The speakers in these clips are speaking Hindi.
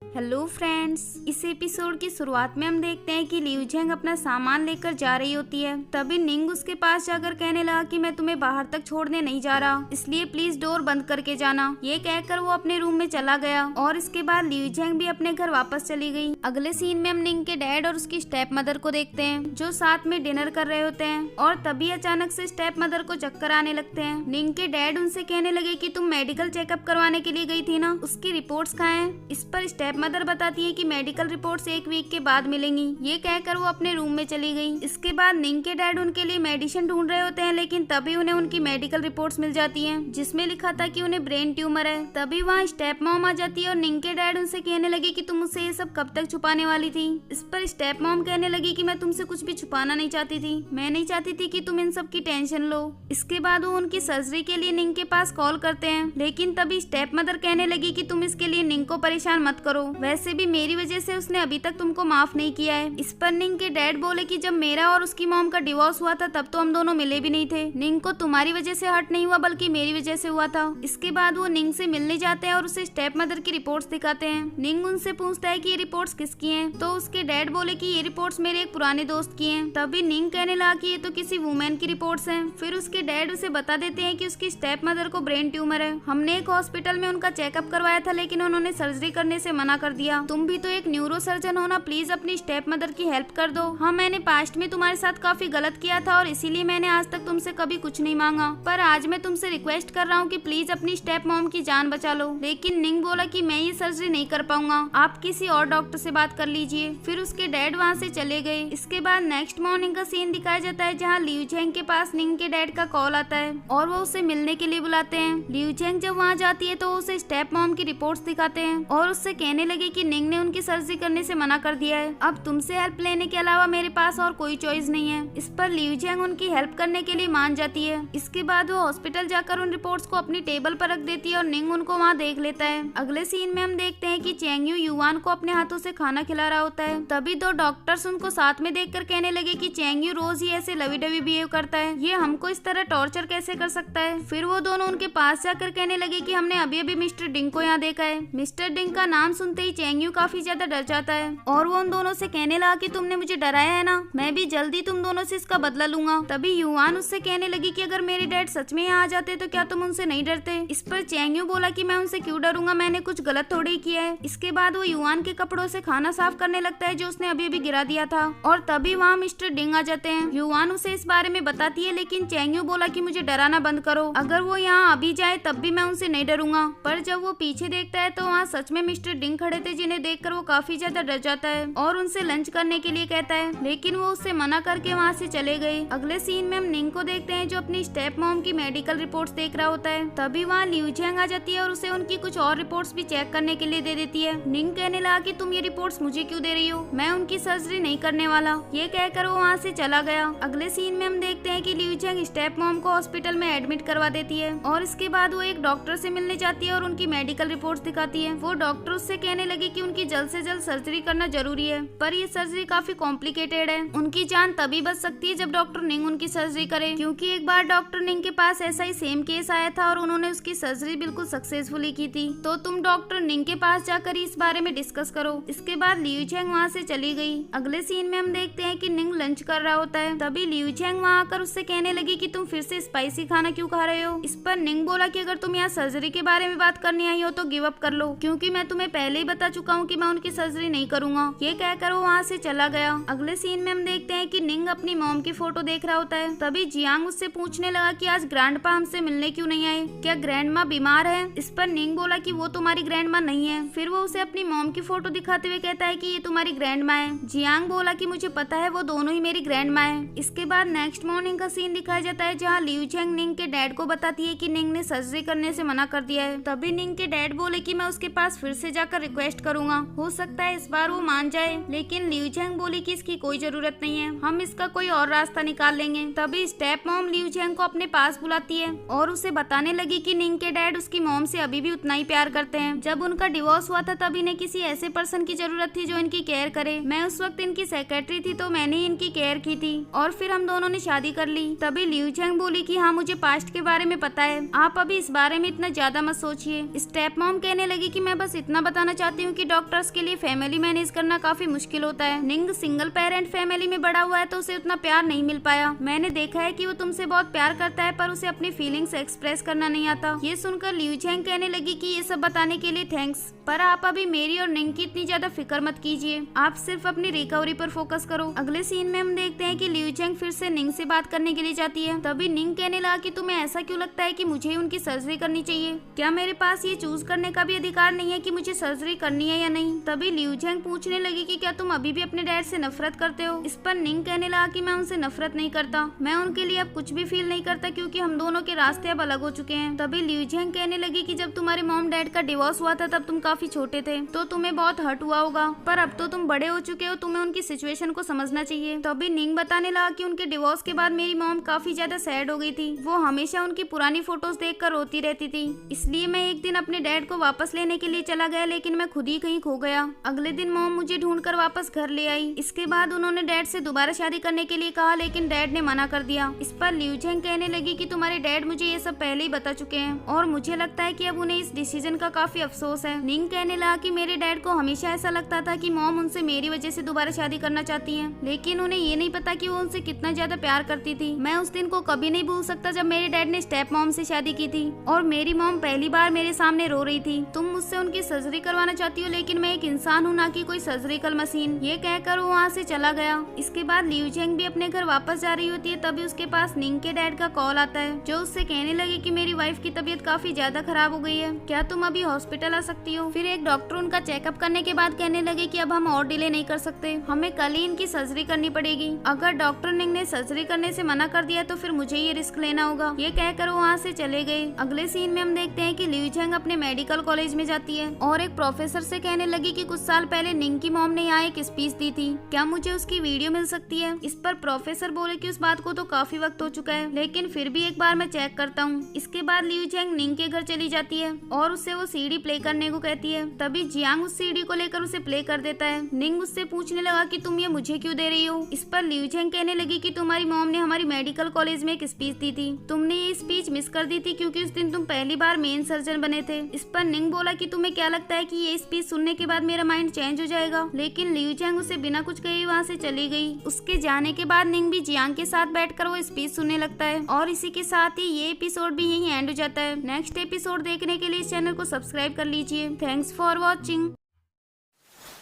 हेलो फ्रेंड्स, इस एपिसोड की शुरुआत में हम देखते हैं कि लियू झेंग अपना सामान लेकर जा रही होती है। तभी निंग उसके पास जाकर कहने लगा कि मैं तुम्हें बाहर तक छोड़ने नहीं जा रहा, इसलिए प्लीज डोर बंद करके जाना। ये कहकर वो अपने रूम में चला गया और इसके बाद लियू झेंग भी अपने घर वापस चली गई। अगले सीन में हम निंग के डैड और उसकी स्टेप मदर को देखते हैं जो साथ में डिनर कर रहे होते हैं और तभी अचानक से स्टेप मदर को चक्कर आने लगते हैं। निंग के डैड उनसे कहने लगे कि तुम मेडिकल चेकअप करवाने के लिए गई थी ना, उसकी रिपोर्ट्स कहाँ हैं? इस पर स्टेप मदर बताती है कि मेडिकल रिपोर्ट्स 1 वीक के बाद मिलेंगी। ये कहकर वो अपने रूम में चली गई। इसके बाद निंग के डैड उनके लिए मेडिसिन ढूंढ रहे होते हैं, लेकिन तभी उन्हें उनकी मेडिकल रिपोर्ट्स मिल जाती हैं जिसमें लिखा था कि उन्हें ब्रेन ट्यूमर है। तभी वहाँ स्टेप मॉम आ जाती है और निंग के डैड उनसे कहने लगे कि तुम मुझसे ये सब कब तक छुपाने वाली थी। इस पर स्टेप मॉम कहने लगी कि मैं तुमसे कुछ भी छुपाना नहीं चाहती थी, मैं नहीं चाहती थी कि तुम इन सब की टेंशन लो। इसके बाद वो उनकी सर्जरी के लिए निंग के पास कॉल करते हैं, लेकिन तभी स्टेप मदर कहने लगी कि तुम इसके लिए निंग को परेशान मत करो, वैसे भी मेरी वजह से उसने अभी तक तुमको माफ नहीं किया है। इस पर निंग के डैड बोले कि जब मेरा और उसकी मॉम का डिवोर्स हुआ था तब तो हम दोनों मिले भी नहीं थे। निंग को तुम्हारी वजह से हर्ट नहीं हुआ बल्कि मेरी वजह से हुआ था। इसके बाद वो निंग से मिलने जाते हैं और उसे स्टेप मदर की रिपोर्ट्स दिखाते हैं। निंग उनसे पूछता है कि ये रिपोर्ट्स किसकी हैं, तो उसके डैड बोले कि ये रिपोर्ट्स मेरे एक पुराने दोस्त की हैं। तभी निंग कहने लगा कि ये तो किसी वुमेन की रिपोर्ट्स हैं। फिर उसके डैड उसे बता देते हैं कि उसकी स्टेप मदर को ब्रेन ट्यूमर है। हमने एक हॉस्पिटल में उनका चेकअप करवाया था, लेकिन उन्होंने सर्जरी करने से मना कर दिया। तुम भी तो एक न्यूरो सर्जन होना, प्लीज अपनी स्टेप मदर की हेल्प कर दो। हाँ, मैंने पास्ट में तुम्हारे साथ काफी गलत किया था और इसीलिए मैंने आज तक तुमसे कभी कुछ नहीं मांगा, पर आज मैं तुमसे रिक्वेस्ट कर रहा हूँ कि प्लीज अपनी स्टेप मॉम की जान बचा लो। लेकिन निंग बोला कि मैं ये सर्जरी नहीं कर पाऊंगा, आप किसी और डॉक्टर से बात कर लीजिए। फिर उसके डैड वहाँ से चले गए। इसके बाद नेक्स्ट मॉर्निंग का सीन दिखाया जाता है जहाँ लियू झेंग के पास निंग के डैड का कॉल आता है और वो उसे मिलने के लिए बुलाते हैं। लियू झेंग जब वहाँ जाती है तो उसे स्टेप मॉम की रिपोर्ट्स दिखाते हैं और उससे कहने लगे कि निंग ने उनकी सर्जरी करने से मना कर दिया है, अब तुमसे हेल्प लेने के अलावा मेरे पास और कोई चॉइस नहीं है। इस पर लियू झेंग उनकी हेल्प करने के लिए मान जाती है। इसके बाद वो हॉस्पिटल जाकर उन रिपोर्ट्स को अपनी टेबल पर रख देती है और निंग उनको वहाँ देख लेता है। अगले सीन में हम देखते हैं कि चेंग यू युवान को अपने हाथों से खाना खिला रहा होता है। तभी 2 डॉक्टर्स उनको साथ में देखकर कहने लगे कि चेंग यू रोज ही ऐसे लवी डवी बिहेव करता है, ये हमको इस तरह टॉर्चर कैसे कर सकता है। फिर वो दोनों उनके पास जाकर कहने लगे कि हमने अभी अभी मिस्टर डिंग को यहाँ देखा है। मिस्टर डिंग का नाम सुनते ही चेंग यू काफी ज्यादा डर जाता है और वो उन दोनों से कहने लगा कि तुमने मुझे डराया है ना, मैं भी जल्दी तुम दोनों से इसका बदला लूंगा। तभी युवान उससे कहने लगी कि अगर मेरे डैड सच में यहाँ आ जाते तो क्या तुम उनसे नहीं डरते। इस पर चेंग यू बोला कि मैं उनसे क्यों डरूंगा, मैंने कुछ गलत थोड़ी किया है। इसके बाद वो युवान के कपड़ों से खाना साफ करने लगता है जो उसने अभी अभी गिरा दिया था और तभी वहाँ मिस्टर डिंग आ जाते हैं। युवान उसे इस बारे में बताती है, लेकिन चेंग यू बोला कि मुझे डराना बंद करो, अगर वो यहाँ अभी जाए तब भी मैं उनसे नहीं डरूंगा। पर जब वो पीछे देखता है तो वहाँ सच में मिस्टर डिंग खड़े थे, जिन्हें देखकर वो काफी ज्यादा डर जाता है और उनसे लंच करने के लिए कहता है, लेकिन वो उससे मना करके वहाँ से चले गए। अगले सीन में हम निंग को देखते हैं जो अपनी स्टेप मॉम की मेडिकल रिपोर्ट्स देख रहा होता है। तभी वहाँ लियू झेंग आ जाती है और उसे उनकी कुछ और रिपोर्ट्स भी चेक करने के लिए दे देती है। निंग कहने लगा कि तुम ये रिपोर्ट्स मुझे क्यों दे रही हो, मैं उनकी सर्जरी नहीं करने वाला। ये कहकर वो वहाँ से चला गया। अगले सीन में हम देखते हैं कि लियू झेंग स्टेप मॉम को हॉस्पिटल में एडमिट करवा देती है और इसके बाद वो एक डॉक्टर से मिलने जाती है और उनकी मेडिकल रिपोर्ट्स दिखाती है। वो डॉक्टर उससे कहने लगे कि उनकी जल्द से जल्द सर्जरी करना जरूरी है, पर ये सर्जरी काफी कॉम्प्लिकेटेड है। उनकी जान तभी बच सकती है जब डॉक्टर निंग उनकी सर्जरी करे, क्योंकि एक बार डॉक्टर निंग के पास ऐसा ही सेम केस आया था और उन्होंने उसकी सर्जरी बिल्कुल सक्सेसफुली की थी। तो तुम डॉक्टर निंग के पास जाकर इस बारे में डिस्कस करो। इसके बाद लियू झेंग वहाँ से चली गई। अगले सीन में हम देखते हैं कि निंग लंच कर रहा होता है। तभी लियू झेंग वहाँ आकर उससे कहने लगी कि तुम फिर से स्पाइसी खाना क्यों खा रहे हो। इस पर निंग बोला कि अगर तुम यहाँ सर्जरी के बारे में बात करने आई हो तो गिव अप कर लो, क्योंकि मैं तुम्हें पहले ही बता चुका हूँ कि मैं उनकी सर्जरी नहीं करूंगा। ये कहकर वो वहाँ से चला गया। अगले सीन में हम देखते हैं कि निंग अपनी मॉम की फोटो देख रहा होता है। तभी जियांग उससे पूछने लगा कि आज ग्रैंडपा हमसे मिलने क्यों नहीं आए, क्या ग्रैंडमा बीमार है। इस पर निंग बोला कि वो तुम्हारी ग्रैंडमा नहीं है। फिर वो उसे अपनी मॉम की फोटो दिखाते हुए कहता है कि ये तुम्हारी ग्रैंडमा है। जियांग बोला कि मुझे पता है, वो दोनों ही मेरी ग्रैंडमा है। इसके बाद नेक्स्ट मॉर्निंग का सीन दिखाया जाता है जहाँ लियू झेंग निंग के डैड को बताती है कि निंग ने सर्जरी करने से मना कर दिया है। तभी निंग के डैड बोले कि मैं उसके पास फिर से जाकर रिक्वेस्ट करूंगा, हो सकता है इस बार वो मान जाए। लेकिन लियू झेंग बोली कि इसकी कोई जरूरत नहीं है, हम इसका कोई और रास्ता निकाल लेंगे। तभी स्टेप मॉम लियू झेंग को अपने पास बुलाती है और उसे बताने लगी कि निंग के डैड उसकी मॉम से अभी भी उतना ही प्यार करते हैं। जब उनका डिवोर्स हुआ था तब इन्हें किसी ऐसे पर्सन की जरूरत थी जो इनकी केयर करे। मैं उस वक्त इनकी सेक्रेटरी थी तो मैंने ही इनकी केयर की थी और फिर हम दोनों ने शादी कर ली। तभी लियू झेंग बोली कि हाँ, मुझे पास्ट के बारे में पता है, आप अभी इस बारे में इतना ज्यादा मत सोचिए। स्टेप मॉम कहने लगी कि मैं बस इतना बताना बताना चाहती हूँ कि डॉक्टर्स के लिए फैमिली मैनेज करना काफी मुश्किल होता है। निंग सिंगल पेरेंट फैमिली में बड़ा हुआ है तो उसे उतना प्यार नहीं मिल पाया। मैंने देखा है कि वो तुमसे बहुत प्यार करता है पर उसे अपनी फीलिंग्स एक्सप्रेस करना नहीं आता। ये सुनकर लियू झेंग कहने लगी कि ये सब बताने के लिए थैंक्स, पर आप अभी मेरी और निंग की इतनी ज्यादा फिक्र मत कीजिए, आप सिर्फ अपनी रिकवरी पर फोकस करो। अगले सीन में हम देखते हैं कि लियू झेंग फिर से निंग से बात करने के लिए जाती है। तभी निंग कहने लगा कि तुम्हें ऐसा क्यों लगता है कि मुझे उनकी सर्जरी करनी चाहिए? क्या मेरे पास ये चूज करने का भी अधिकार नहीं है कि मुझे सर्जरी करनी है या नहीं? तभी लियू झेंग पूछने लगी कि क्या तुम अभी भी अपने डैड से नफरत करते हो? इस पर निंग कहने लगा कि मैं उनसे नफरत नहीं करता, मैं उनके लिए अब कुछ भी फील नहीं करता क्योंकि हम दोनों के रास्ते अब अलग हो चुके हैं। तभी लियू झेंग कहने लगी कि जब तुम्हारे मॉम डैड का डिवोर्स हुआ था तब तुम काफी छोटे थे तो तुम्हें बहुत हर्ट हुआ होगा, पर अब तो तुम बड़े हो चुके हो, तुम्हें उनकी सिचुएशन को समझना चाहिए। तभी निंग बताने लगा कि उनके डिवोर्स के बाद मेरी मॉम काफी ज्यादा सैड हो गई थी, वो हमेशा उनकी पुरानी फोटोज देखकर रोती रहती थी, इसलिए मैं एक दिन अपने डैड को वापस लेने के लिए चला गया लेकिन मैं खुद ही कहीं खो गया। अगले दिन मॉम मुझे ढूंढकर वापस घर ले आई। इसके बाद उन्होंने डैड से दोबारा शादी करने के लिए कहा लेकिन डैड ने मना कर दिया। इस पर लियू झेंग कहने लगी कि तुम्हारे डैड मुझे ये सब पहले ही बता चुके हैं और मुझे लगता है कि अब उन्हें इस डिसीजन का काफी अफसोस है। निंग कहने लगा कि मेरे डैड को हमेशा ऐसा लगता था कि मॉम उनसे मेरी वजह से दोबारा शादी करना चाहती हैं, लेकिन उन्हें ये नहीं पता कि वो उनसे कितना ज्यादा प्यार करती थी। मैं उस दिन को कभी नहीं भूल सकता जब मेरे डैड ने स्टेप मॉम से शादी की थी और मेरी मॉम पहली बार मेरे सामने रो रही थी। तुम मुझसे उनकी सर्जरी करवाना चाहती हो लेकिन मैं एक इंसान हूँ, ना कि कोई सर्जरिकल मशीन। ये कहकर वो वहाँ से चला गया। इसके बाद लियू झेंग भी अपने घर वापस जा रही होती है, तभी उसके पास निंग के डैड का कॉल आता है जो उससे कहने लगे कि मेरी वाइफ की तबीयत काफी ज्यादा खराब हो गई है, क्या तुम अभी हॉस्पिटल आ सकती हो? फिर एक डॉक्टर उनका चेकअप करने के बाद कहने लगे कि अब हम और डिले नहीं कर सकते, हमें कल ही इनकी सर्जरी करनी पड़ेगी। अगर डॉक्टर निंग ने सर्जरी करने से मना कर दिया तो फिर मुझे ये रिस्क लेना होगा। ये कहकर वो वहाँ से चले गए। अगले सीन में हम देखते हैं कि लियू झेंग अपने मेडिकल कॉलेज में जाती है और एक प्रोफेसर से कहने लगी कि कुछ साल पहले निंग की मॉम ने यहाँ एक स्पीच दी थी, क्या मुझे उसकी वीडियो मिल सकती है? इस पर प्रोफेसर बोले कि उस बात को तो काफी वक्त हो चुका है लेकिन फिर भी एक बार मैं चेक करता हूँ। इसके बाद लियू झेंग निंग के घर चली जाती है और उससे वो सीडी प्ले करने को कहती है। तभी जियांग उस सीडी को लेकर उसे प्ले कर देता है। निंग उससे पूछने लगा कि तुम ये मुझे क्यों दे रही हो? इस पर लियू झेंग कहने लगी कि तुम्हारी मॉम ने हमारी मेडिकल कॉलेज में एक स्पीच दी थी, तुमने ये स्पीच मिस कर दी थी क्योंकि उस दिन तुम पहली बार मेन सर्जन बने थे। इस पर निंग बोला कि तुम्हें क्या लगता है कि ये स्पीच सुनने के बाद मेरा माइंड चेंज हो जाएगा? लेकिन लियू झेंग उसे बिना कुछ कहे वहाँ से चली गई। उसके जाने के बाद निंग भी जियांग के साथ बैठकर वो स्पीच सुनने लगता है और इसी के साथ ही ये एपिसोड भी यहीं एंड हो जाता है। नेक्स्ट एपिसोड देखने के लिए इस चैनल को सब्सक्राइब कर लीजिए। Thanks for watching.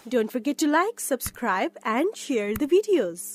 Don't forget to like, subscribe and share the videos.